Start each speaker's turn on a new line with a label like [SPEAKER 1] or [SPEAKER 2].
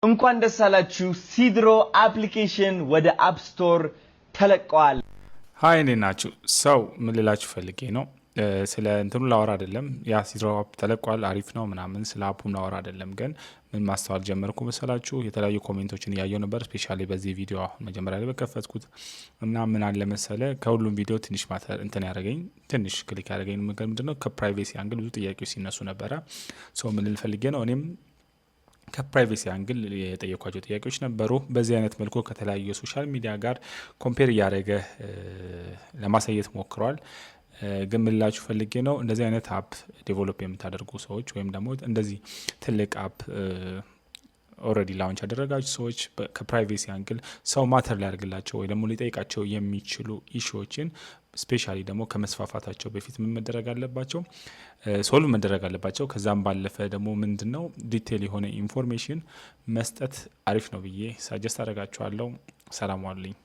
[SPEAKER 1] እንኳን ደስ አላችሁ ሲድሮ አፕሊኬሽን ወደ አፕ ስቶር ተለቀዋል።
[SPEAKER 2] ሃይ እንዴት ናችሁ? ሰው ምን ልላችሁ ፈልጌ ነው ስለ እንትኑ ላወራ አይደለም። ያ ሲድሮ አፕ ተለቋል አሪፍ ነው ምናምን ስለ አፑም ላወራ አይደለም። ግን ምን ማስተዋል ጀመርኩ መሰላችሁ? የተለያዩ ኮሜንቶችን እያየሁ ነበር። ስፔሻሊ በዚህ ቪዲዮ አሁን መጀመሪያ ላይ በከፈትኩት እና ምን አለ መሰለ ከሁሉም ቪዲዮ ትንሽ ማተር እንትን ያደረገኝ ትንሽ ክሊክ ያደረገኝ ነገር ምንድነው ከፕራይቬሲ አንግል ብዙ ጥያቄዎች ሲነሱ ነበረ። ሰው ምን ልል ፈልጌ ነው እኔም ከፕራይቬሲ አንግል የጠየኳቸው ጥያቄዎች ነበሩ። በዚህ አይነት መልኩ ከተለያዩ የሶሻል ሚዲያ ጋር ኮምፔር እያደረገ ለማሳየት ሞክሯል። ግን ምላችሁ ፈልጌ ነው እንደዚህ አይነት አፕ ዴቨሎፕ የምታደርጉ ሰዎች ወይም ደግሞ እንደዚህ ትልቅ አፕ ኦልሬዲ ላውንች ያደረጋችሁ ሰዎች ከፕራይቬሲ አንግል ሰው ማተር ሊያደርግላቸው ወይ ደግሞ ሊጠይቃቸው የሚችሉ ኢሹዎችን ስፔሻሊ ደግሞ ከመስፋፋታቸው በፊት ምን መደረግ አለባቸው ሶልቭ መደረግ አለባቸው። ከዛም ባለፈ ደግሞ ምንድነው ዲቴል የሆነ ኢንፎርሜሽን መስጠት አሪፍ ነው ብዬ ሳጀስት አደርጋችኋለሁ። ሰላም ዋሉልኝ።